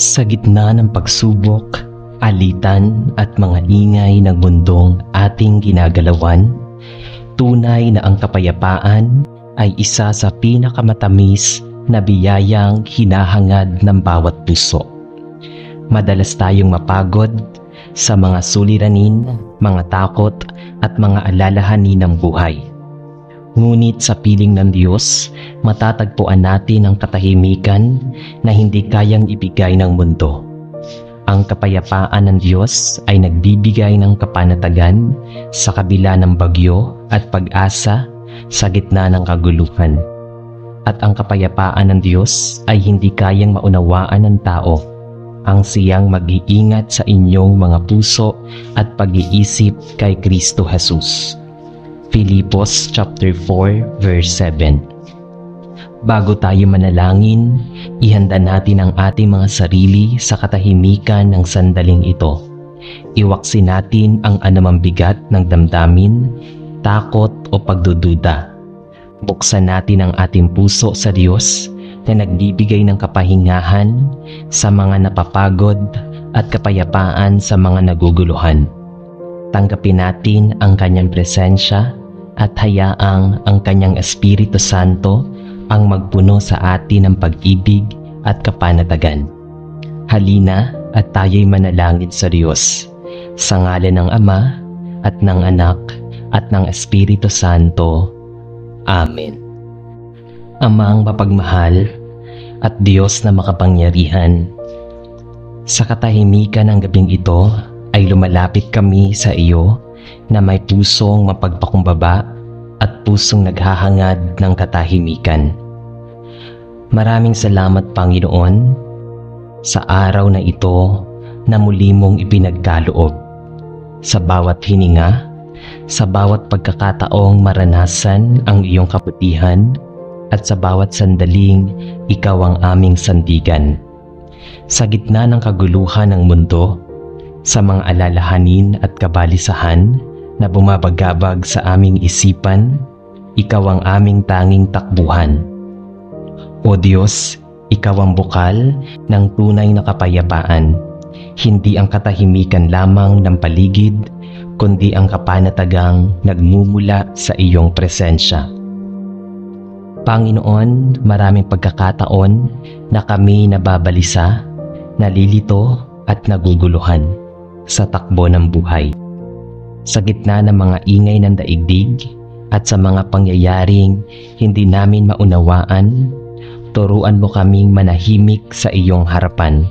Sa gitna ng pagsubok, alitan at mga ingay ng mundong ating ginagalawan, tunay na ang kapayapaan ay isa sa pinakamatamis na biyayang hinahangad ng bawat puso. Madalas tayong mapagod sa mga suliranin, mga takot at mga alalahanin ng buhay. Ngunit sa piling ng Diyos, matatagpuan natin ang katahimikan na hindi kayang ibigay ng mundo. Ang kapayapaan ng Diyos ay nagbibigay ng kapanatagan sa kabila ng bagyo at pag-asa sa gitna ng kaguluhan. At ang kapayapaan ng Diyos ay hindi kayang maunawaan ng tao. Ang siyang mag-iingat sa inyong mga puso at pag-iisip kay Kristo Jesus. Filipos chapter 4 verse 7. Bago tayo manalangin, ihanda natin ang ating mga sarili sa katahimikan ng sandaling ito. Iwaksi natin ang anumang bigat ng damdamin, takot o pagdududa. Buksan natin ang ating puso sa Diyos na nagbibigay ng kapahingahan sa mga napapagod at kapayapaan sa mga naguguluhan. Tanggapin natin ang Kanyang presensya at hayaang ang Kanyang Espiritu Santo ang magpuno sa atin ng pag-ibig at kapanatagan. Halina at tayo'y manalangin sa Diyos, sa ngalan ng Ama at ng Anak at ng Espiritu Santo. Amen. Amang mapagmahal at Diyos na makapangyarihan, sa katahimikan ng gabing ito ay lumalapit kami sa iyo na may pusong mapagpakumbaba at pusong naghahangad ng katahimikan. Maraming salamat, Panginoon, sa araw na ito na muli mong ipinagkaloob. Sa bawat hininga, sa bawat pagkakataong maranasan ang iyong kabutihan, at sa bawat sandaling ikaw ang aming sandigan. Sa gitna ng kaguluhan ng mundo, sa mga alalahanin at kabalisahan na bumabagabag sa aming isipan, ikaw ang aming tanging takbuhan. O Diyos, ikaw ang bukal ng tunay na kapayapaan, hindi ang katahimikan lamang ng paligid, kundi ang kapanatagang nagmumula sa iyong presensya. Panginoon, maraming pagkakataon na kami nababalisa, nalilito at naguguluhan sa takbo ng buhay. Sa gitna ng mga ingay ng daigdig at sa mga pangyayaring hindi namin maunawaan, turuan mo kaming manahimik sa iyong harapan.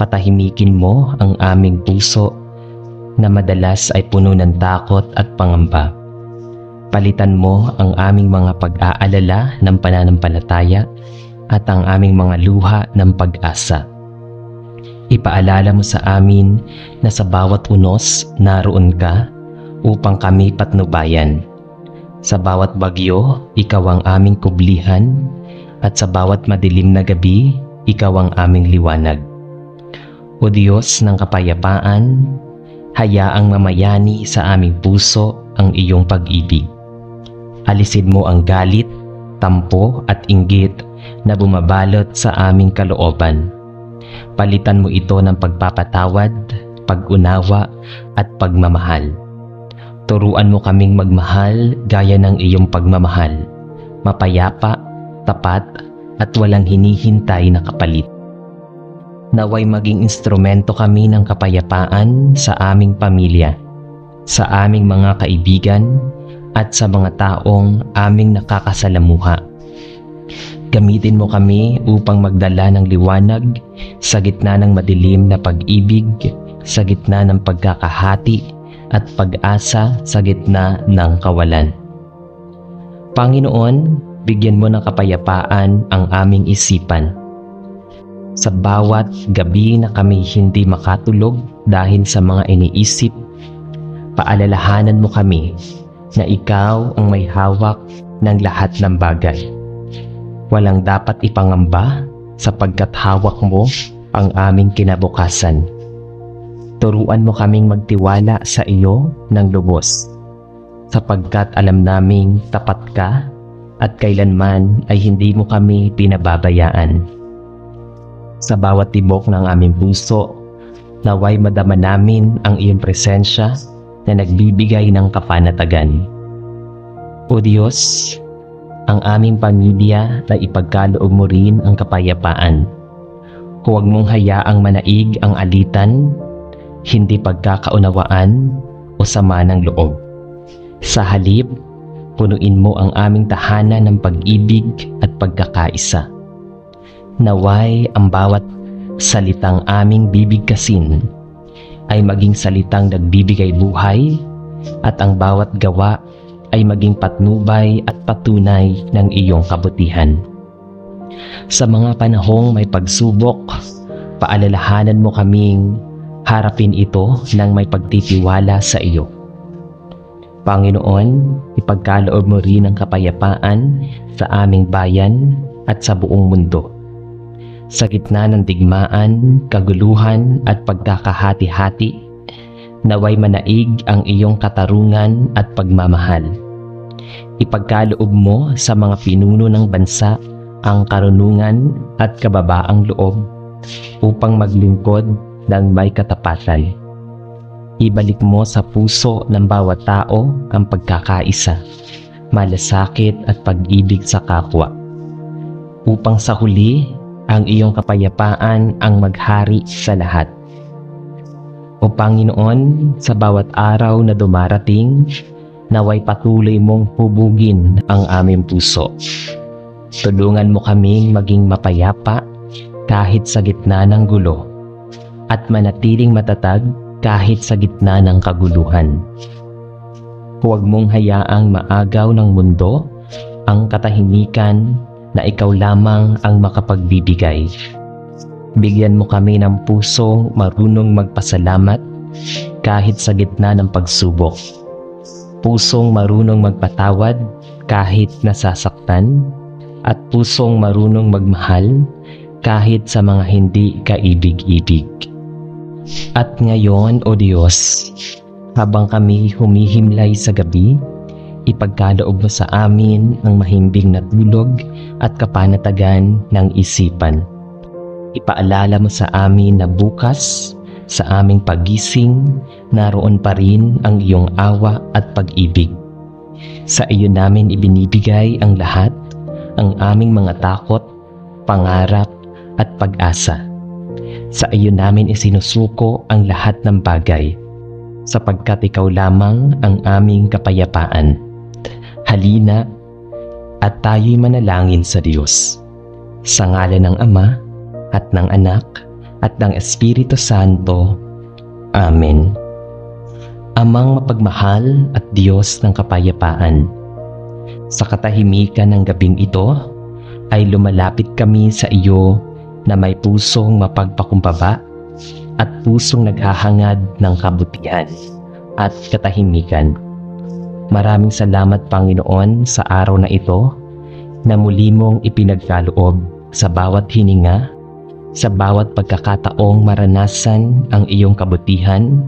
Patahimikin mo ang aming puso na madalas ay puno ng takot at pangamba. Palitan mo ang aming mga pag-aalala ng pananampalataya at ang aming mga luha ng pag-asa. Ipaalala mo sa amin na sa bawat unos naroon ka upang kami patnubayan. Sa bawat bagyo, ikaw ang aming kublihan, at sa bawat madilim na gabi, ikaw ang aming liwanag. O Diyos ng kapayapaan, hayaang mamayani sa aming puso ang iyong pag-ibig. Alisin mo ang galit, tampo at inggit na bumabalot sa aming kalooban. Palitan mo ito ng pagpapatawad, pag-unawa at pagmamahal. Turuan mo kaming magmahal gaya ng iyong pagmamahal, mapayapa, tapat at walang hinihintay na kapalit. Naway maging instrumento kami ng kapayapaan sa aming pamilya, sa aming mga kaibigan, at sa mga taong aming nakakasalamuha. Gamitin mo kami upang magdala ng liwanag sa gitna ng madilim na pag-ibig, sa gitna ng pagkakahati at pag-asa sa gitna ng kawalan. Panginoon, bigyan mo ng kapayapaan ang aming isipan. Sa bawat gabi na kami hindi makatulog dahil sa mga iniisip, paalalahanan mo kami na ikaw ang may hawak ng lahat ng bagay. Walang dapat ipangamba sapagkat hawak mo ang aming kinabukasan. Turuan mo kaming magtiwala sa iyo ng lubos, sapagkat alam naming tapat ka at kailanman ay hindi mo kami pinababayaan. Sa bawat tibok ng aming puso, naway madama namin ang iyong presensya na nagbibigay ng kapanatagan. O Diyos, ang aming pamilya na ipagkaloob mo rin ang kapayapaan. Huwag mong hayaang manaig ang alitan, hindi pagkakaunawaan o sama ng loob. Sa halip, punuin mo ang aming tahanan ng pag-ibig at pagkakaisa. Naway ang bawat salitang aming bibigkasin ay maging salitang nagbibigay buhay at ang bawat gawa ay maging patnubay at patunay ng iyong kabutihan. Sa mga panahong may pagsubok, paalalahanan mo kaming harapin ito ng may pagtitiwala sa iyo. Panginoon, ipagkaloob mo rin ang kapayapaan sa aming bayan at sa buong mundo. Sa gitna ng digmaan, kaguluhan at pagkakahati-hati, naway manaig ang iyong katarungan at pagmamahal. Ipagkaloob mo sa mga pinuno ng bansa ang karunungan at kababaang loob upang maglingkod ng may katapatan. Ibalik mo sa puso ng bawat tao ang pagkakaisa, malasakit at pag-ibig sa kapwa. Upang sa huli, ang iyong kapayapaan ang maghari sa lahat. O Panginoon, sa bawat araw na dumarating, naway patuloy mong hubugin ang aming puso. Tulungan mo kaming maging mapayapa kahit sa gitna ng gulo at manatiling matatag kahit sa gitna ng kaguluhan. Huwag mong hayaang maagaw ng mundo ang katahimikan na ikaw lamang ang makapagbibigay. Bigyan mo kami ng pusong marunong magpasalamat kahit sa gitna ng pagsubok. Pusong marunong magpatawad kahit nasasaktan, at pusong marunong magmahal kahit sa mga hindi kaibig-ibig. At ngayon, O Diyos, habang kami humihimlay sa gabi, ipagkaloob mo sa amin ang mahimbing na tulog at kapanatagan ng isipan. Ipaalala mo sa amin na bukas, sa aming pagising, naroon pa rin ang iyong awa at pag-ibig. Sa iyo namin ibinibigay ang lahat, ang aming mga takot, pangarap at pag-asa. Sa iyo namin isinusuko ang lahat ng bagay, sapagkat ikaw lamang ang aming kapayapaan. Halina at tayo'y manalangin sa Diyos. Sa ngalan ng Ama at ng Anak at ng Espiritu Santo. Amen. Amang mapagmahal at Diyos ng kapayapaan, sa katahimikan ng gabing ito ay lumalapit kami sa iyo na may pusong mapagpakumbaba at pusong naghahangad ng kabutihan at katahimikan. Maraming salamat, Panginoon, sa araw na ito na muli mong ipinagkaloob sa bawat hininga, sa bawat pagkakataong maranasan ang iyong kabutihan,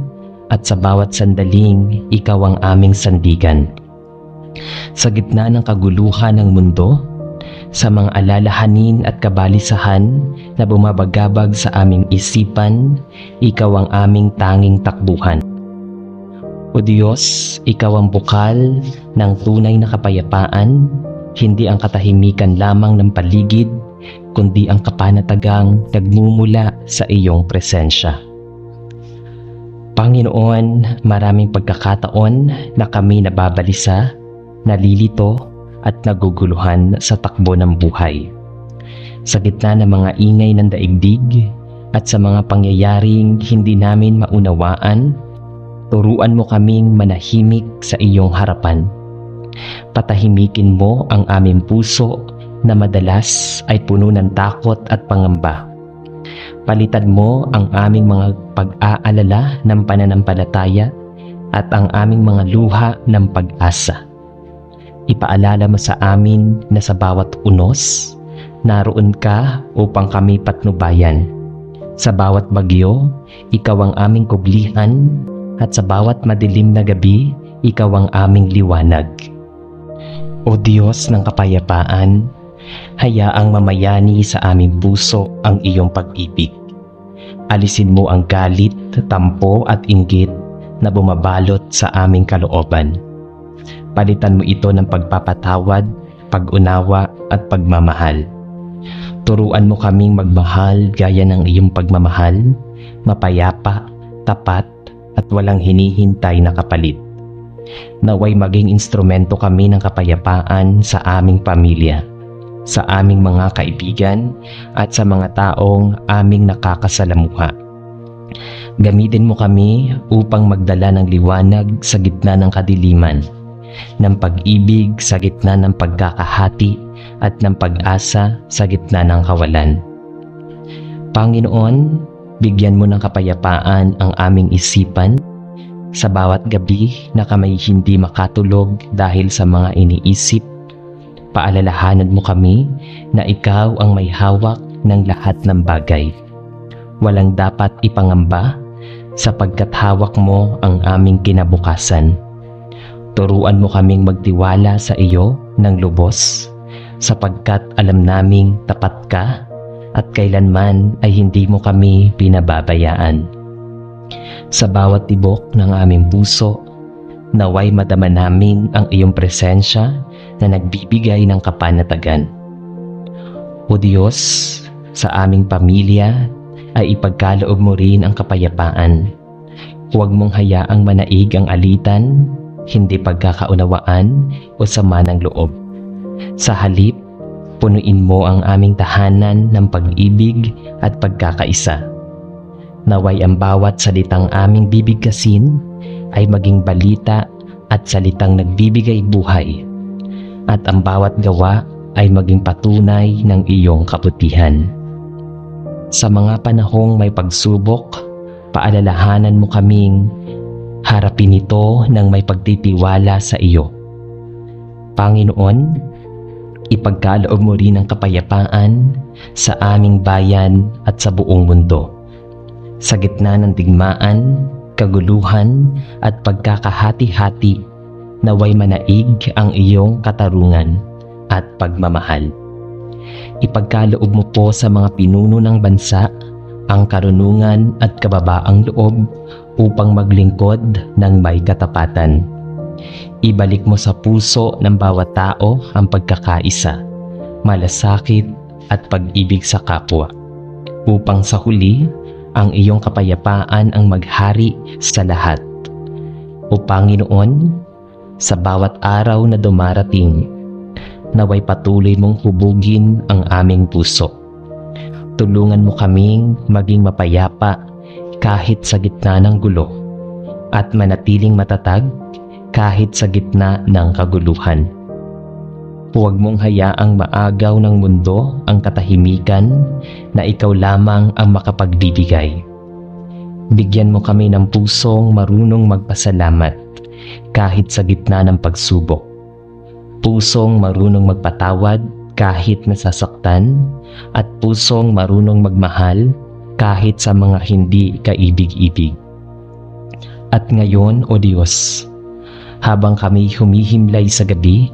at sa bawat sandaling ikaw ang aming sandigan. Sa gitna ng kaguluhan ng mundo, sa mga alalahanin at kabalisahan na bumabagabag sa aming isipan, ikaw ang aming tanging takbuhan. O Diyos, ikaw ang bukal ng tunay na kapayapaan, hindi ang katahimikan lamang ng paligid, kundi ang kapanatagang nagmumula sa iyong presensya. Panginoon, maraming pagkakataon na kami nababalisa, nalilito at naguguluhan sa takbo ng buhay. Sa gitna ng mga ingay ng daigdig at sa mga pangyayaring hindi namin maunawaan, turuan mo kaming manahimik sa iyong harapan. Patahimikin mo ang aming puso na madalas ay puno ng takot at pangamba. Palitan mo ang aming mga pag-aalala ng pananampalataya at ang aming mga luha ng pag-asa. Ipaalala mo sa amin na sa bawat unos, naroon ka upang kami patnubayan. Sa bawat bagyo, ikaw ang aming kublihan, at sa bawat madilim na gabi, ikaw ang aming liwanag. O Diyos ng kapayapaan, Hayaang mamayani sa aming puso ang iyong pag-ibig. Alisin mo ang galit, tampo at inggit na bumabalot sa aming kalooban. Palitan mo ito ng pagpapatawad, pag-unawa at pagmamahal. Turuan mo kaming magmahal gaya ng iyong pagmamahal, mapayapa, tapat at walang hinihintay na kapalit. Naway maging instrumento kami ng kapayapaan sa aming pamilya, sa aming mga kaibigan at sa mga taong aming nakakasalamuha. Gamitin mo kami upang magdala ng liwanag sa gitna ng kadiliman, ng pag-ibig sa gitna ng pagkakahati at ng pag-asa sa gitna ng kawalan. Panginoon, bigyan mo ng kapayapaan ang aming isipan sa bawat gabi na kami hindi makatulog dahil sa mga iniisip. Paalalahanan mo kami na ikaw ang may hawak ng lahat ng bagay. Walang dapat ipangamba sapagkat hawak mo ang aming kinabukasan. Turuan mo kaming magtiwala sa iyo ng lubos sapagkat alam naming tapat ka at kailanman ay hindi mo kami pinababayaan. Sa bawat tibok ng aming puso, naway madama namin ang iyong presensya na nagbibigay ng kapanatagan. O Diyos, sa aming pamilya ay ipagkaloob mo rin ang kapayapaan. Huwag mong hayaang manaig ang alitan, hindi pagkakaunawaan o sama ng loob. Sa halip, punuin mo ang aming tahanan ng pag-ibig at pagkakaisa. Naway ang bawat salitang aming bibigkasin ay maging balita at salitang nagbibigay buhay, at ang bawat gawa ay maging patunay ng iyong kabutihan. Sa mga panahong may pagsubok, paalalahanan mo kaming harapin ito ng may pagtitiwala sa iyo. Panginoon, ipagkaloob mo rin ang kapayapaan sa aming bayan at sa buong mundo. Sa gitna ng digmaan, kaguluhan at pagkakahati-hati, naway manaig ang iyong katarungan at pagmamahal. Ipagkaloob mo po sa mga pinuno ng bansa ang karunungan at kababaang loob upang maglingkod ng may katapatan. Ibalik mo sa puso ng bawat tao ang pagkakaisa, malasakit at pag-ibig sa kapwa, upang sa huli, ang iyong kapayapaan ang maghari sa lahat. O Panginoon, sa bawat araw na dumarating, naway patuloy mong hubugin ang aming puso. Tulungan mo kaming maging mapayapa kahit sa gitna ng gulo, at manatiling matatag kahit sa gitna ng kaguluhan. Huwag mong hayaang maagaw ng mundo ang katahimikan na ikaw lamang ang makapagbibigay. Bigyan mo kami ng pusong marunong magpasalamat kahit sa gitna ng pagsubok. Pusong marunong magpatawad kahit nasasaktan, at pusong marunong magmahal kahit sa mga hindi kaibig-ibig. At ngayon, O Diyos, habang kami humihimlay sa gabi,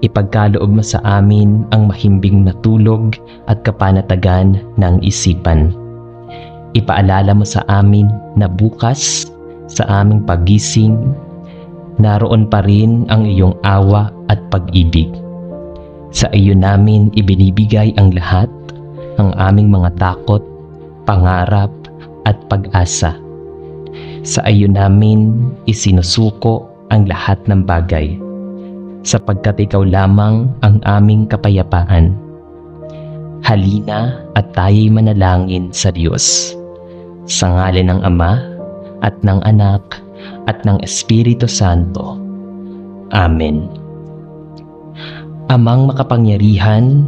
ipagkaloob mo sa amin ang mahimbing na tulog at kapanatagan ng isipan. Ipaalala mo sa amin na bukas, sa aming paggising, naroon pa rin ang iyong awa at pag-ibig. Sa iyo namin ibinibigay ang lahat, ang aming mga takot, pangarap at pag-asa. Sa iyo namin isinusuko ang lahat ng bagay, sapagkat ikaw lamang ang aming kapayapaan. Halina at tayo'y manalangin sa Diyos. Sa ngalan ng Ama at ng Anak at ng Espiritu Santo. Amen. Amang makapangyarihan,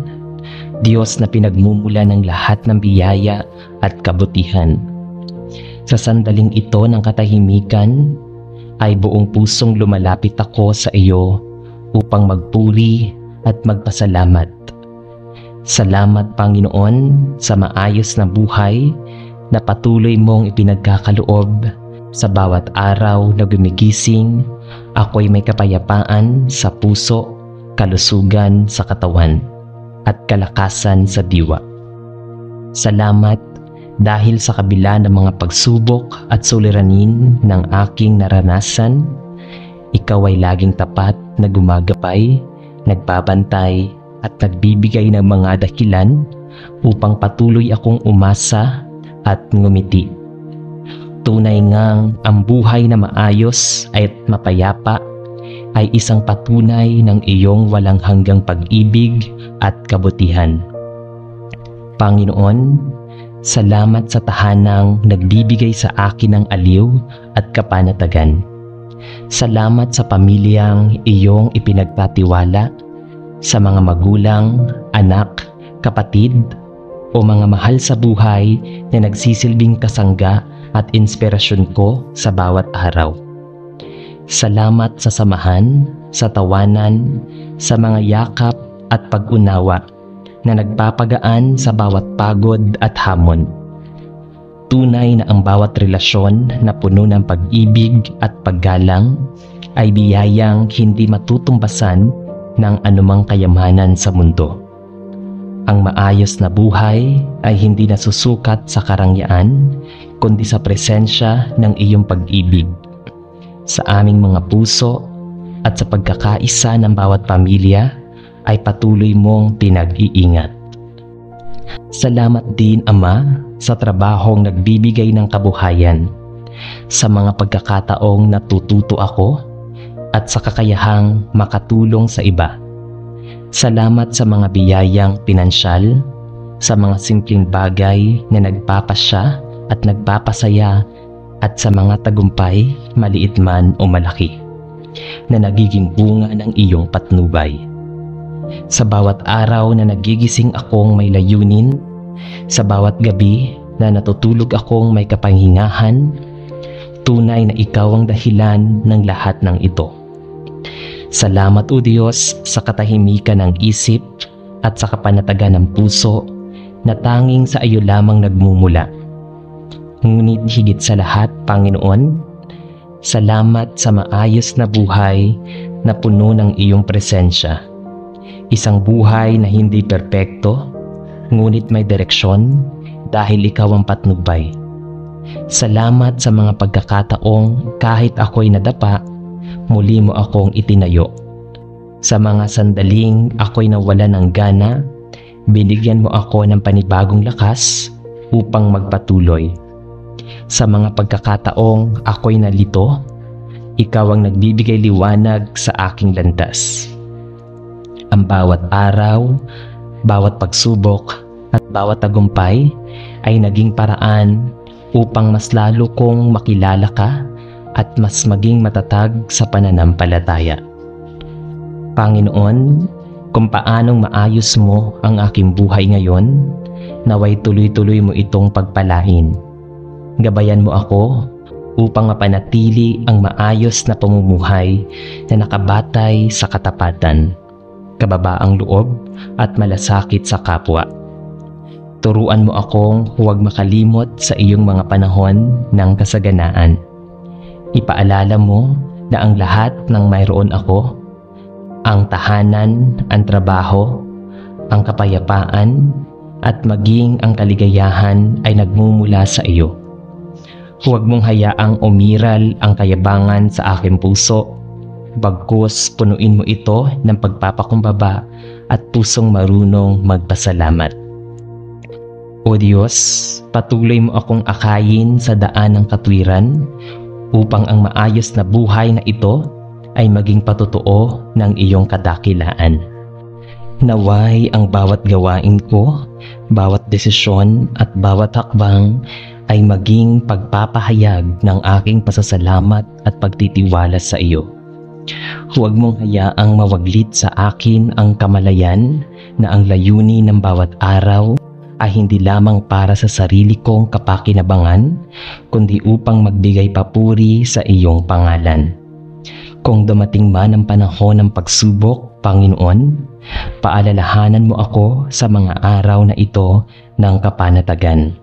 Diyos na pinagmumula ng lahat ng biyaya at kabutihan. Sa sandaling ito ng katahimikan, ay buong pusong lumalapit ako sa iyo upang magpuri at magpasalamat. Salamat, Panginoon, sa maayos na buhay na patuloy mong ipinagkakaloob. Sa bawat araw na gumigising, ako'y may kapayapaan sa puso, kalusugan sa katawan. at kalakasan sa diwa. Salamat dahil sa kabila ng mga pagsubok at suliranin ng aking naranasan, ikaw ay laging tapat na gumagabay, nagbabantay at nagbibigay ng mga dahilan upang patuloy akong umasa at ngumiti. Tunay ngang ang buhay na maayos at mapayapa ay isang patunay ng iyong walang hanggang pag-ibig at kabutihan. Panginoon, salamat sa tahanang nagbibigay sa akin ng aliw at kapanatagan. Salamat sa pamilyang iyong ipinagtatiwala, sa mga magulang, anak, kapatid, o mga mahal sa buhay na nagsisilbing kasangga at inspirasyon ko sa bawat araw. Salamat sa samahan, sa tawanan, sa mga yakap at pag-unawa na nagpapagaan sa bawat pagod at hamon. Tunay na ang bawat relasyon na puno ng pag-ibig at paggalang ay biyayang hindi matutumbasan ng anumang kayamanan sa mundo. Ang maayos na buhay ay hindi nasusukat sa karangyaan, kundi sa presensya ng iyong pag-ibig. Sa aming mga puso at sa pagkakaisa ng bawat pamilya ay patuloy mong pinag-iingat. Salamat din, Ama, sa trabahong nagbibigay ng kabuhayan, sa mga pagkakataong natututo ako at sa kakayahang makatulong sa iba. Salamat sa mga biyayang pinansyal, sa mga simpleng bagay na nagpapasya at nagpapasaya at sa mga tagumpay, maliit man o malaki, na nagiging bunga ng iyong patnubay. Sa bawat araw na nagigising akong may layunin, sa bawat gabi na natutulog akong may kapangingahan, tunay na ikaw ang dahilan ng lahat ng ito. Salamat, O Diyos, sa katahimikan ng isip at sa kapanatagan ng puso na tanging sa iyo lamang nagmumula. Ngunit higit sa lahat, Panginoon, salamat sa maayos na buhay na puno ng iyong presensya. Isang buhay na hindi perpekto, ngunit may direksyon dahil ikaw ang patnubay. Salamat sa mga pagkakataong kahit ako'y nadapa, muli mo akong itinayo. Sa mga sandaling ako'y nawala ng gana, binigyan mo ako ng panibagong lakas upang magpatuloy. Sa mga pagkakataong ako'y nalito, ikaw ang nagbibigay liwanag sa aking landas. Ang bawat araw, bawat pagsubok at bawat tagumpay ay naging paraan upang mas lalo kong makilala ka at mas maging matatag sa pananampalataya. Panginoon, kung paanong maayos mo ang aking buhay ngayon, naway tuloy-tuloy mo itong pagpalain. Gabayan mo ako upang mapanatili ang maayos na pamumuhay na nakabatay sa katapatan, kababaang loob at malasakit sa kapwa. Turuan mo akong huwag makalimot sa iyong mga panahon ng kasaganaan. Ipaalala mo na ang lahat ng mayroon ako, ang tahanan, ang trabaho, ang kapayapaan, at maging ang kaligayahan ay nagmumula sa iyo. Huwag mong hayaang umiral ang kayabangan sa aking puso, bagkus punuin mo ito ng pagpapakumbaba at pusong marunong magpasalamat. O Diyos, patuloy mo akong akayin sa daan ng katwiran upang ang maayos na buhay na ito ay maging patotoo ng iyong kadakilaan. Naway ang bawat gawain ko, bawat desisyon at bawat hakbang ay maging pagpapahayag ng aking pasasalamat at pagtitiwala sa iyo. Huwag mong hayaang mawaglit sa akin ang kamalayan na ang layunin ng bawat araw ay hindi lamang para sa sarili kong kapakinabangan, kundi upang magbigay papuri sa iyong pangalan. Kung dumating man ang panahon ng pagsubok, Panginoon, paalalahanan mo ako sa mga araw na ito ng kapanatagan,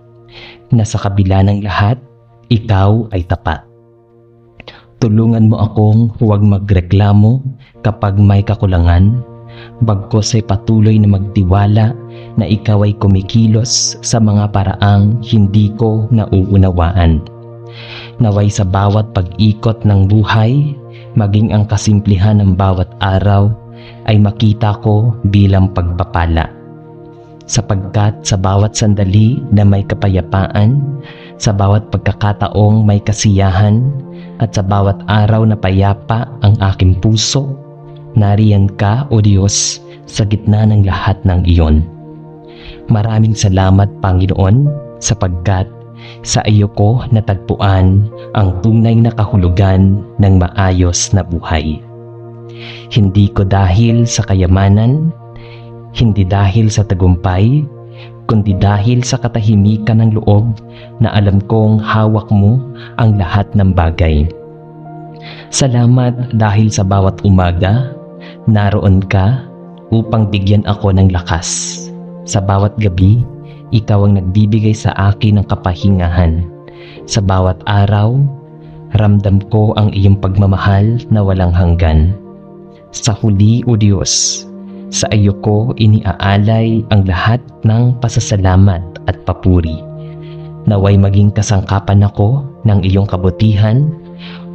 na sa kabila ng lahat, ikaw ay tapat. Tulungan mo akong huwag magreklamo kapag may kakulangan, bagkus ay patuloy na magtiwala na ikaw ay kumikilos sa mga paraang hindi ko nauunawaan. Naway sa bawat pag-ikot ng buhay, maging ang kasimplihan ng bawat araw ay makita ko bilang pagpapala. Sapagkat sa bawat sandali na may kapayapaan, sa bawat pagkakataong may kasiyahan, at sa bawat araw na payapa ang aking puso, nariyan ka, O Diyos, sa gitna ng lahat ng iyon. Maraming salamat, Panginoon, sapagkat sa iyo ko natagpuan ang tunay na kahulugan ng maayos na buhay. Hindi ko dahil sa kayamanan, hindi dahil sa tagumpay, kundi dahil sa katahimikan ng loob na alam kong hawak mo ang lahat ng bagay. Salamat dahil sa bawat umaga, naroon ka upang bigyan ako ng lakas. Sa bawat gabi, ikaw ang nagbibigay sa akin ng kapahingahan. Sa bawat araw, ramdam ko ang iyong pagmamahal na walang hanggan. Sa huli, O Diyos, sa iyo ko iniaalay ang lahat ng pasasalamat at papuri. Naway maging kasangkapan ako ng iyong kabutihan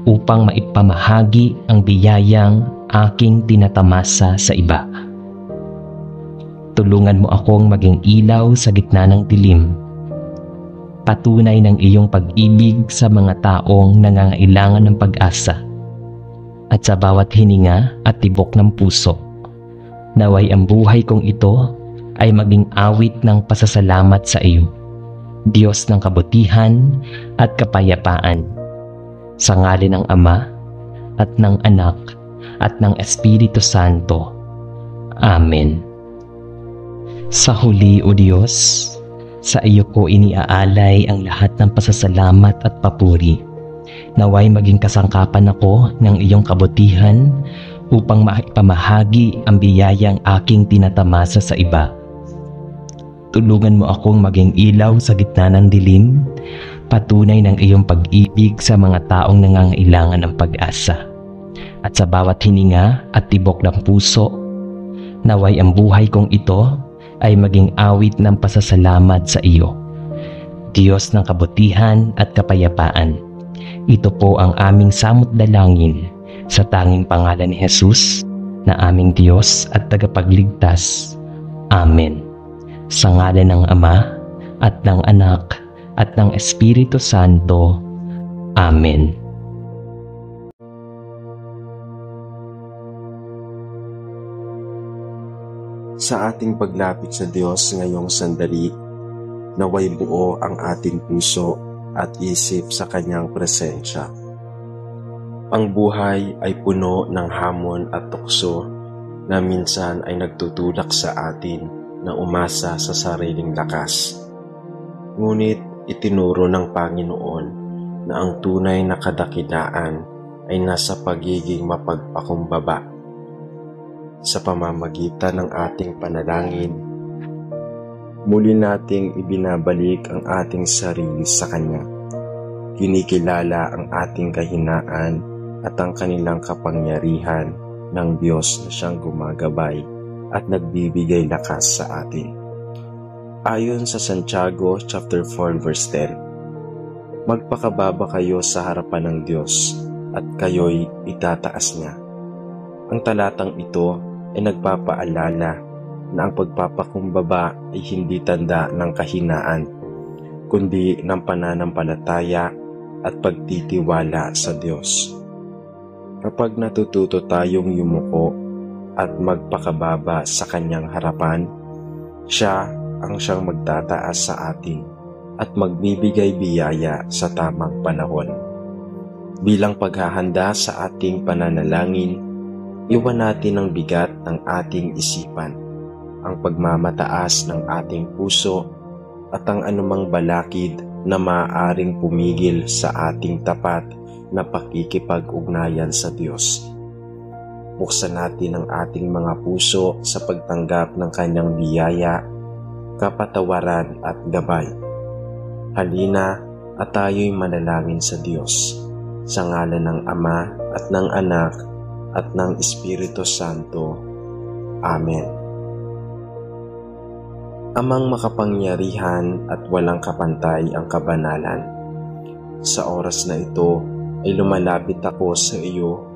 upang maipamahagi ang biyayang aking tinatamasa sa iba. Tulungan mo akong maging ilaw sa gitna ng dilim. Patunay ng iyong pag-ibig sa mga taong nangangailangan ng pag-asa. At sa bawat hininga at tibok ng puso, naway ang buhay kong ito ay maging awit ng pasasalamat sa iyo, Diyos ng kabutihan at kapayapaan. Sa ngalan ng Ama at ng Anak at ng Espiritu Santo. Amen. Sa huli, O Diyos, sa iyo ko iniaalay ang lahat ng pasasalamat at papuri. Naway maging kasangkapan ako ng iyong kabutihan upang maipamahagi ang biyayang aking tinatamasa sa iba. Tulungan mo akong maging ilaw sa gitna ng dilim, patunay ng iyong pag-ibig sa mga taong nangangailangan ng pag-asa. At sa bawat hininga at tibok ng puso, naway ang buhay kong ito ay maging awit ng pasasalamat sa iyo, Diyos ng kabutihan at kapayapaan. Ito po ang aming samot dalangin sa tanging pangalan ni Jesus na aming Diyos at tagapagligtas. Amen. Sa ngalan ng Ama at ng Anak at ng Espiritu Santo. Amen. Sa ating paglapit sa Diyos ngayong sandali, naway buo ang ating puso at isip sa Kanyang presensya. Ang buhay ay puno ng hamon at tukso na minsan ay nagtutulak sa atin na umasa sa sariling lakas. Ngunit itinuro ng Panginoon na ang tunay na kadakilaan ay nasa pagiging mapagpakumbaba. Sa pamamagitan ng ating panalangin, muli nating ibinabalik ang ating sarili sa Kanya. Kinikilala ang ating kahinaan at ang kanilang kapangyarihan ng Diyos na siyang gumagabay at nagbibigay lakas sa atin. Ayon sa Santiago chapter 4 verse 10, magpakababa kayo sa harapan ng Diyos at kayo'y itataas niya. Ang talatang ito ay nagpapaalala na ang pagpapakumbaba ay hindi tanda ng kahinaan, kundi ng pananampalataya at pagtitiwala sa Diyos. Kapag natututo tayong yumuko at magpakababa sa Kanyang harapan, Siya ang siyang magtataas sa atin at magbibigay biyaya sa tamang panahon. Bilang paghahanda sa ating pananalangin, iwan natin ang bigat ng ating isipan, ang pagmamataas ng ating puso at ang anumang balakid na maaaring pumigil sa ating tapat na pakikipag-ugnayan sa Diyos. Buksan natin ang ating mga puso sa pagtanggap ng Kanyang biyaya, kapatawaran at gabay. Halina at tayo'y manalangin sa Diyos, sa ngalan ng Ama at ng Anak at ng Espiritu Santo. Amen. Amang makapangyarihan at walang kapantay ang kabanalan. Sa oras na ito ay lumalapit ako sa iyo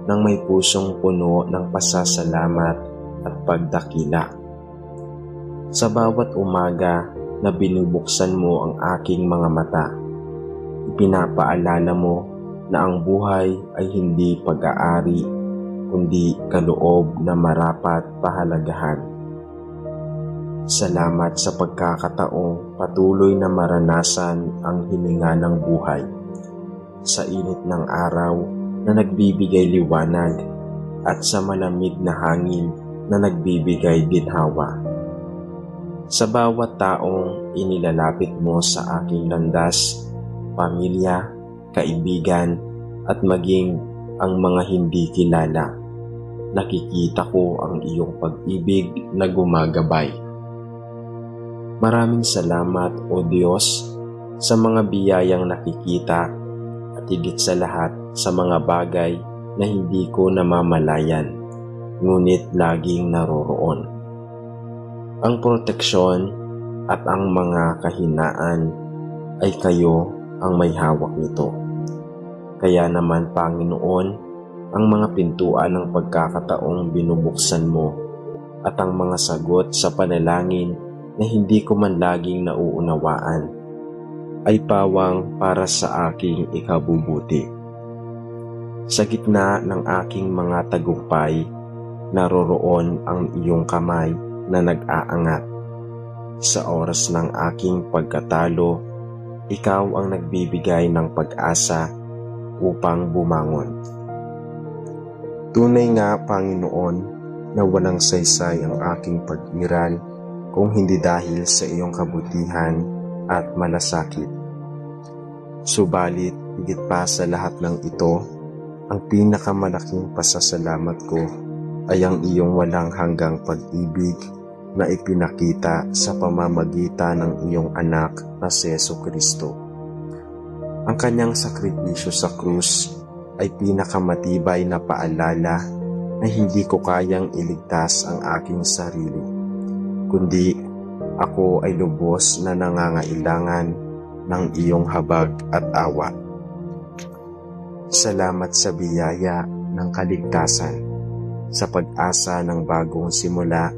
nang may pusong puno ng pasasalamat at pagdakila. Sa bawat umaga na binubuksan mo ang aking mga mata, ipinapaalala mo na ang buhay ay hindi pag-aari, kundi kaloob na marapat pahalagahan. Salamat sa pagkakataong patuloy na maranasan ang hininga ng buhay. Sa init ng araw na nagbibigay liwanag at sa malamig na hangin na nagbibigay ginhawa. Sa bawat taong inilalapit mo sa aking landas, pamilya, kaibigan at maging ang mga hindi kilala, nakikita ko ang iyong pag-ibig na gumagabay. Maraming salamat, O Diyos, sa mga biyayang nakikita at higit sa lahat sa mga bagay na hindi ko namamalayan, ngunit laging naroroon. Ang proteksyon at ang mga kahinaan ay kayo ang may hawak nito. Kaya naman, Panginoon, ang mga pintuan ng pagkakataong binubuksan mo at ang mga sagot sa panalangin na hindi ko man laging nauunawaan ay pawang para sa aking ikabubuti. Sa gitna ng aking mga tagumpay, naroroon ang iyong kamay na nag-aangat. Sa oras ng aking pagkatalo, ikaw ang nagbibigay ng pag-asa upang bumangon. Tunay nga, Panginoon, na walang saysay ang aking pag-iral kung hindi dahil sa iyong kabutihan at malasakit. Subalit, higit pa sa lahat ng ito, ang pinakamalaking pasasalamat ko ay ang iyong walang hanggang pag-ibig na ipinakita sa pamamagitan ng iyong anak na si Jesucristo. Ang kanyang sakripisyo sa krus ay pinakamatibay na paalala na hindi ko kayang iligtas ang aking sarili, kundi ako ay lubos na nangangailangan ng iyong habag at awa. Salamat sa biyaya ng kaligtasan, sa pag-asa ng bagong simula,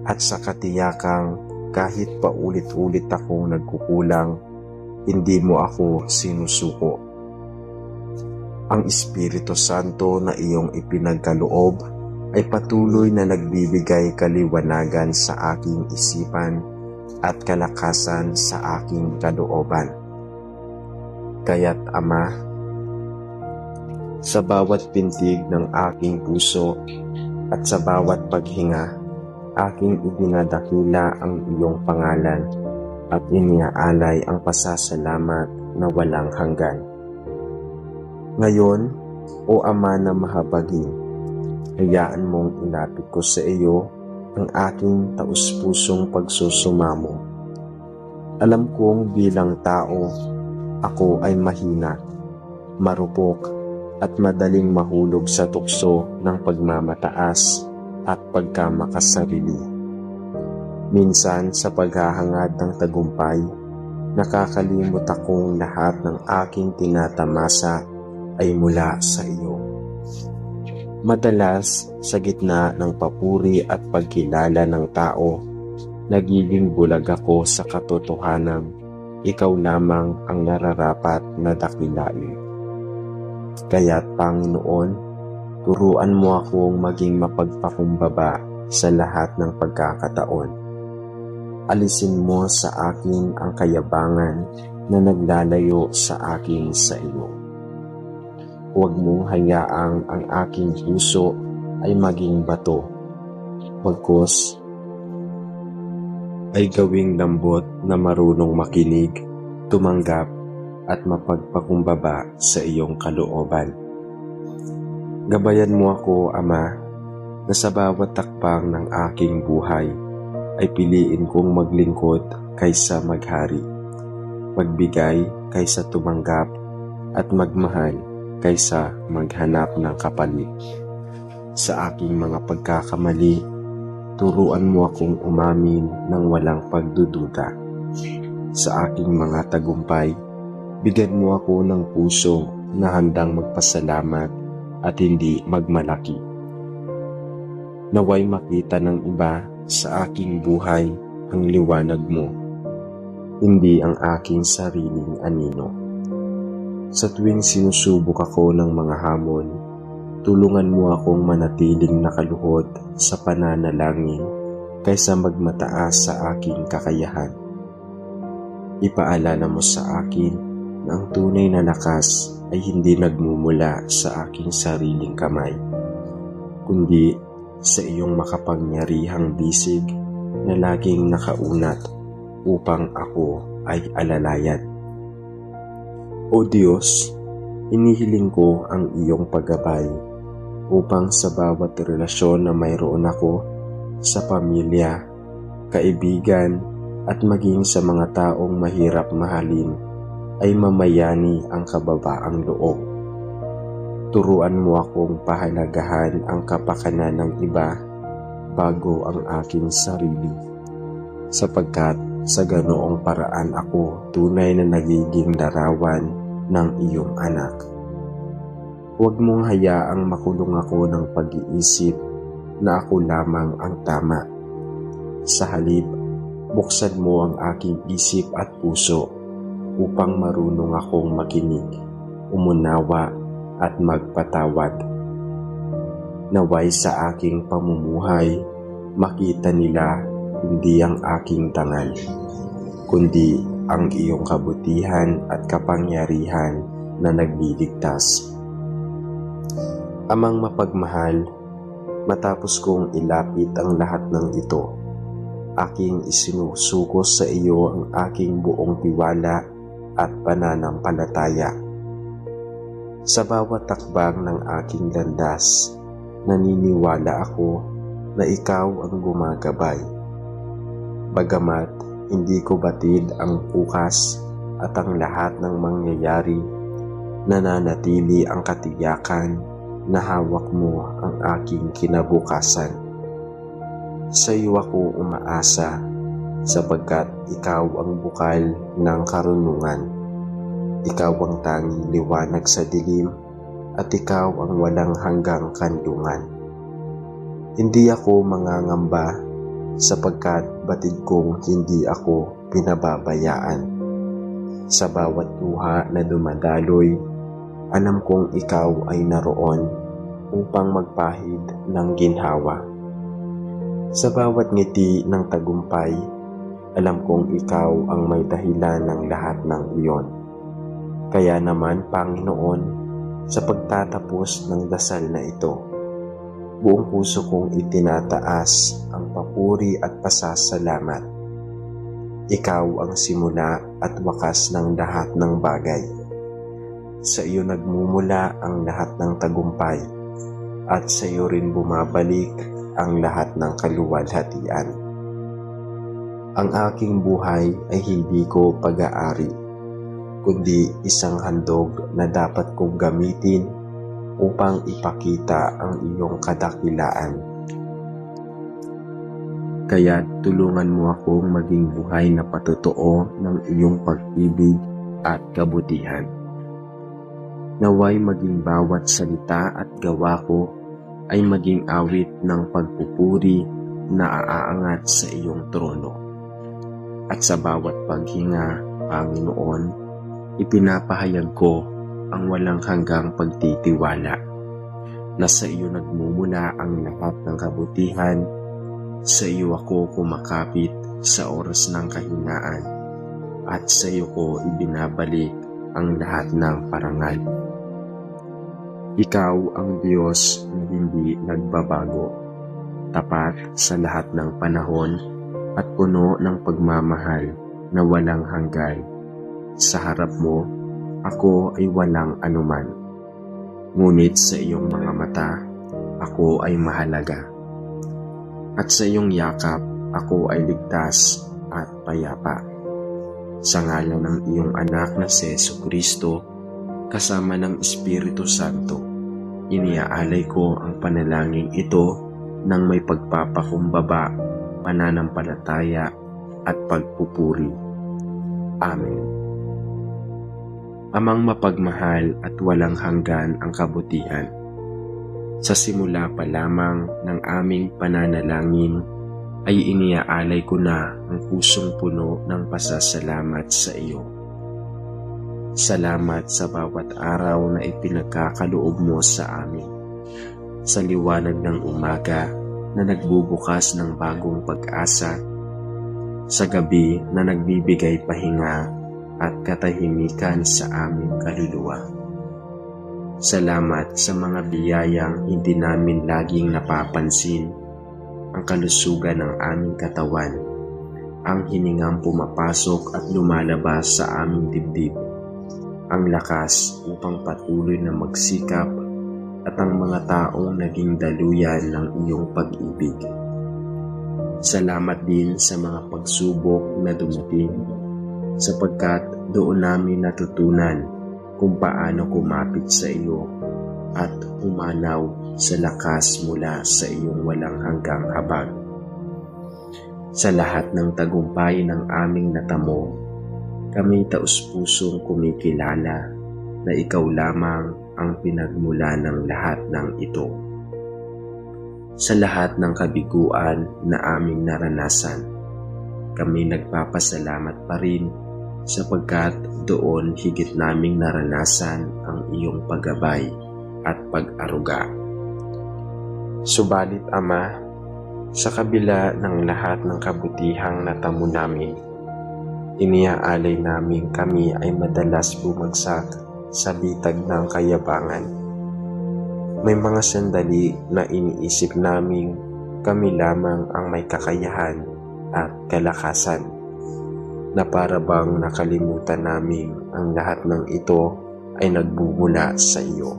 at sa katiyakang kahit paulit-ulit akong nagkukulang, hindi mo ako sinusuko. Ang Espiritu Santo na iyong ipinagkaloob ay patuloy na nagbibigay kaliwanagan sa aking isipan at kalakasan sa aking kalooban. Kaya't Ama, sa bawat pintig ng aking puso at sa bawat paghinga, aking idinadakila ang iyong pangalan at iniaalay ang pasasalamat na walang hanggan. Ngayon, O Ama na mahabagin, hayaan mong ilapit ko sa iyo ang aking taus-pusong pagsusumamo. Alam kong bilang tao, ako ay mahina, marupok at madaling mahulog sa tukso ng pagmamataas at pagkamakasarili. Minsan sa paghahangad ng tagumpay, nakakalimot akong lahat ng aking tinatamasa ay mula sa iyo. Madalas, sa gitna ng papuri at pagkilala ng tao, nagiging bulag ako sa katotohanan, ikaw lamang ang nararapat na dakilain. Kaya't Panginoon, turuan mo akong maging mapagpakumbaba sa lahat ng pagkakataon. Alisin mo sa akin ang kayabangan na naglalayo sa akin sa iyo. Huwag mong hayaang ang aking puso ay maging bato. Bagkus ay gawing lambot na marunong makinig, tumanggap at mapagpakumbaba sa iyong kalooban. Gabayan mo ako, Ama, na sa bawat takbang ng aking buhay ay piliin kong maglingkod kaysa maghari, magbigay kaysa tumanggap at magmahal kaysa maghanap ng kapalit. Sa aking mga pagkakamali, turuan mo akong umamin ng walang pagdududa. Sa aking mga tagumpay, bigyan mo ako ng puso na handang magpasalamat at hindi magmalaki. Naway makita ng iba sa aking buhay ang liwanag mo, hindi ang aking sariling anino. Sa tuwing sinusubok ako ng mga hamon, tulungan mo akong manatiling nakaluhod sa pananalangin kaysa magmataas sa aking kakayahan. Ipaalala mo sa akin na ang tunay na lakas ay hindi nagmumula sa aking sariling kamay, kundi sa iyong makapangyarihang bisig na laging nakaunat upang ako ay alalayan. O Diyos, inihiling ko ang iyong paggabay upang sa bawat relasyon na mayroon ako sa pamilya, kaibigan at maging sa mga taong mahirap mahalin ay mamayani ang kababaang loob. Turuan mo akong pahalagahan ang kapakanan ng iba bago ang aking sarili, sapagkat sa ganoong paraan ako tunay na nagiging larawan ng iyong anak. Huwag mong hayaang makulong ako ng pag-iisip na ako lamang ang tama. Sa halip, buksan mo ang aking isip at puso upang marunong akong makinig, umunawa at magpatawad. Naway sa aking pamumuhay, makita nila hindi ang aking dangal, kundi ang iyong kabutihan at kapangyarihan na nagliligtas. Amang mapagmahal, matapos kong ilapit ang lahat ng ito, aking isinusuko sa iyo ang aking buong tiwala at pananampalataya. Sa bawat takbang ng aking landas, naniniwala ako na ikaw ang gumagabay. Bagamat hindi ko batid ang bukas at ang lahat ng mangyayari, nananatili ang katiyakan na hawak mo ang aking kinabukasan. Sa iyo ako umaasa sapagkat ikaw ang bukal ng karunungan. Ikaw ang tanging liwanag sa dilim at ikaw ang walang hanggang kanlungan. Hindi ako mangangamba sapagkat batid kong hindi ako pinababayaan. Sa bawat luha na dumadaloy, alam kong ikaw ay naroon upang magpahid ng ginhawa. Sa bawat ngiti ng tagumpay, alam kong ikaw ang may dahilan ng lahat ng iyon. Kaya naman, Panginoon, sa pagtatapos ng dasal na ito, buong puso kong itinataas ang papuri at pasasalamat. Ikaw ang simula at wakas ng lahat ng bagay. Sa iyo nagmumula ang lahat ng tagumpay at sa iyo rin bumabalik ang lahat ng kaluwalhatian. Ang aking buhay ay hindi ko pag-aari, kundi isang handog na dapat kong gamitin upang ipakita ang iyong kadakilaan. Kaya tulungan mo akong maging buhay na patotoo ng iyong pag-ibig at kabutihan. Naway maging bawat salita at gawa ko ay maging awit ng pagpupuri na aangat sa iyong trono. At sa bawat paghinga, Panginoon, ipinapahayag ko ang walang hanggang pagtitiwala na sa iyo nagmumula ang lahat ng kabutihan. Sa iyo ako kumakapit sa oras ng kahinaan at sa iyo ko ibinabalik ang lahat ng parangal. Ikaw ang Diyos na hindi nagbabago, tapat sa lahat ng panahon at puno ng pagmamahal na walang hanggan. Sa harap mo, ako ay walang anuman. Ngunit sa iyong mga mata, ako ay mahalaga. At sa iyong yakap, ako ay ligtas at payapa. Sa ngalan ng iyong anak na si Jesucristo, kasama ng Espiritu Santo, iniaalay ko ang panalangin ito ng may pagpapakumbaba, pananampalataya at pagpupuri. Amen. Amang mapagmahal at walang hanggan ang kabutihan. Sa simula pa lamang ng aming pananalangin ay iniaalay ko na ang pusong puno ng pasasalamat sa iyo. Salamat sa bawat araw na ipinagkakaloob mo sa amin. Sa liwanag ng umaga na nagbubukas ng bagong pag-asa, sa gabi na nagbibigay pahinga at katahimikan sa aming kaluluwa. Salamat sa mga biyayang hindi namin laging napapansin, ang kalusugan ng aming katawan, ang hiningang pumapasok at lumalabas sa aming dibdib, ang lakas upang patuloy na magsikap at ang mga taong naging daluyan ng iyong pag-ibig. Salamat din sa mga pagsubok na dumating, sapagkat doon namin natutunan kung paano kumapit sa iyo at umanaw sa lakas mula sa iyong walang hanggang habag. Sa lahat ng tagumpay ng aming natamo, kami taus-pusong kumikilala na ikaw lamang ang pinagmula ng lahat ng ito. Sa lahat ng kabiguan na aming naranasan, kami nagpapasalamat pa rin sapagkat doon higit naming naranasan ang iyong paggabay at pag-aruga. Subalit Ama, sa kabila ng lahat ng kabutihang natamo namin, iniaalay namin kami ay madalas bumagsak sa bitag ng kayabangan. May mga sandali na iniisip naming kami lamang ang may kakayahan at kalakasan, na para bang nakalimutan namin ang lahat ng ito ay nagbubula sa iyo.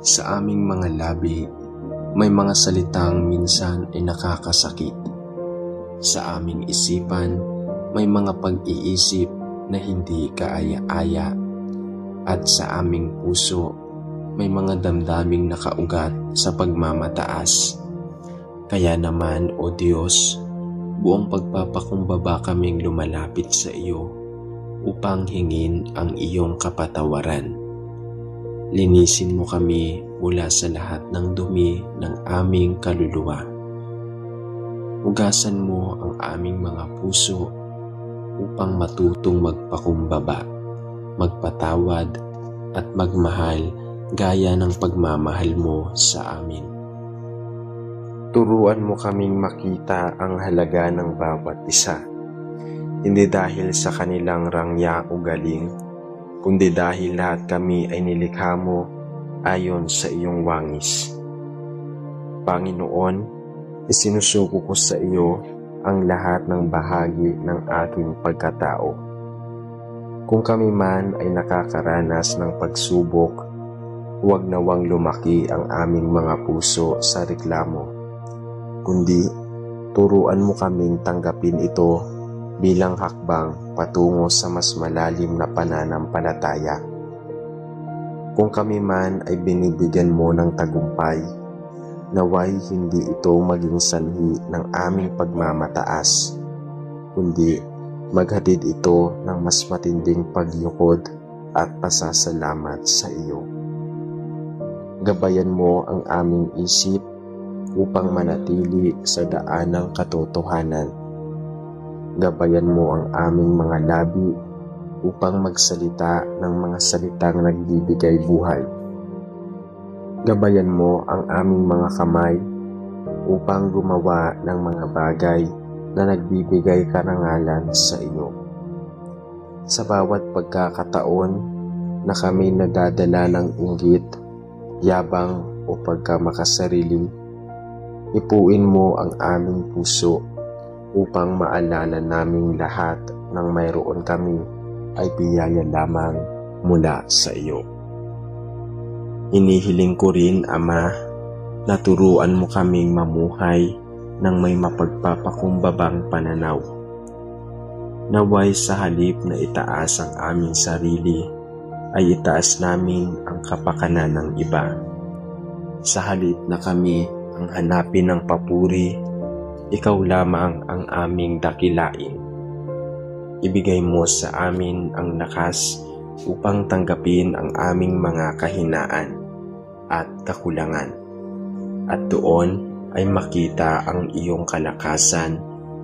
Sa aming mga labi, may mga salitang minsan ay nakakasakit. Sa aming isipan, may mga pag-iisip na hindi kaaya-aya. At sa aming puso, may mga damdaming nakaugat sa pagmamataas. Kaya naman, O Diyos, buong pagpapakumbaba kaming lumalapit sa iyo upang hingin ang iyong kapatawaran. Linisin mo kami mula sa lahat ng dumi ng aming kaluluwa. Hugasan mo ang aming mga puso upang matutong magpakumbaba, magpatawad at magmahal gaya ng pagmamahal mo sa amin. Turuan mo kaming makita ang halaga ng bawat isa, hindi dahil sa kanilang rangya o galing, kundi dahil lahat kami ay nilikha mo ayon sa iyong wangis. Panginoon, isinusuko ko sa iyo ang lahat ng bahagi ng aking pagkatao. Kung kami man ay nakakaranas ng pagsubok, huwag nawang lumaki ang aming mga puso sa reklamo, kundi turuan mo kaming tanggapin ito bilang hakbang patungo sa mas malalim na pananampalataya. Kung kami man ay binibigyan mo ng tagumpay, naway hindi ito maging sanhi ng aming pagmamataas, kundi maghatid ito ng mas matinding pagyukod at pasasalamat sa iyo. Gabayan mo ang aming isip upang manatili sa daan ng katotohanan. Gabayan mo ang aming mga labi upang magsalita ng mga salitang nagbibigay buhay. Gabayan mo ang aming mga kamay upang gumawa ng mga bagay na nagbibigay karangalan sa iyo. Sa bawat pagkakataon na kami nadadala ng inggit, yabang o pagkamakasarili, ipuin mo ang aming puso upang maalala naming lahat ng mayroon kami ay biyaya lamang mula sa iyo. Inihiling ko rin, Ama, na turuan mo kaming mamuhay ng may mapagpapakumbabang pananaw. Naway sa halip na itaas ang aming sarili, ay itaas namin ang kapakanan ng iba. Sa halip na kami ang hanapin ng papuri, ikaw lamang ang aming dakilain. Ibigay mo sa amin ang lakas upang tanggapin ang aming mga kahinaan at kakulangan, at doon ay makita ang iyong kalakasan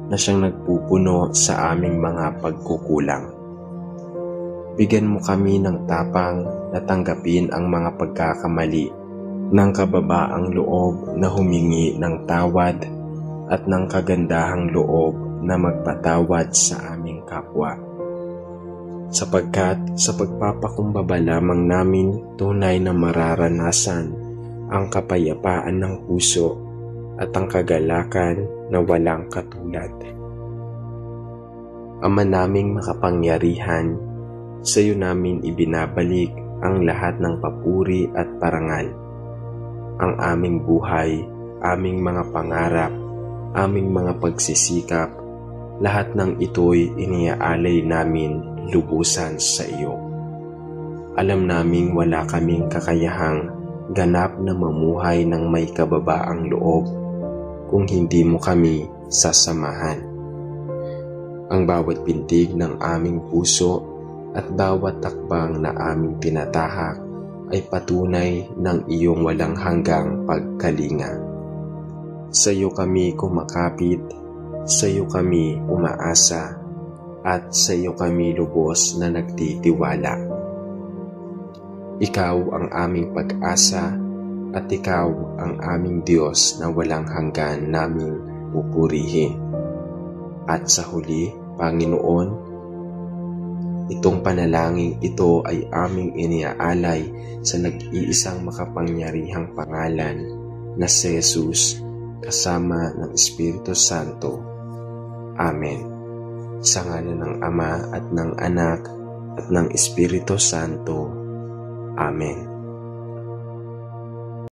na siyang nagpupuno sa aming mga pagkukulang. Bigyan mo kami ng tapang na tanggapin ang mga pagkakamali, ng kababaang loob na humingi ng tawad, at ng kagandahang loob na magpatawad sa aming kapwa. Sapagkat sa pagpapakumbaba lamang namin tunay na mararanasan ang kapayapaan ng puso at ang kagalakan na walang katulad. Ama naming makapangyarihan, sa iyo namin ibinabalik ang lahat ng papuri at parangal. Ang aming buhay, aming mga pangarap, aming mga pagsisikap, lahat ng ito'y iniaalay namin lubusan sa iyo. Alam naming wala kaming kakayahang ganap na mamuhay ng may kababaang loob kung hindi mo kami sasamahan. Ang bawat pintig ng aming puso at bawat takbang na aming tinatahak ay patunay ng iyong walang hanggang pagkalinga. Sa iyo kami kumakapit, sa iyo kami umaasa, at sa iyo kami lubos na nagtitiwala. Ikaw ang aming pag-asa at ikaw ang aming Diyos na walang hanggan naming pupurihin. At sa huli, Panginoon, itong panalangin ito ay aming iniaalay sa nag-iisang makapangyarihang pangalan na si Jesus kasama ng Espiritu Santo. Amen. Sa ngalan ng Ama at ng Anak at ng Espiritu Santo. Amen.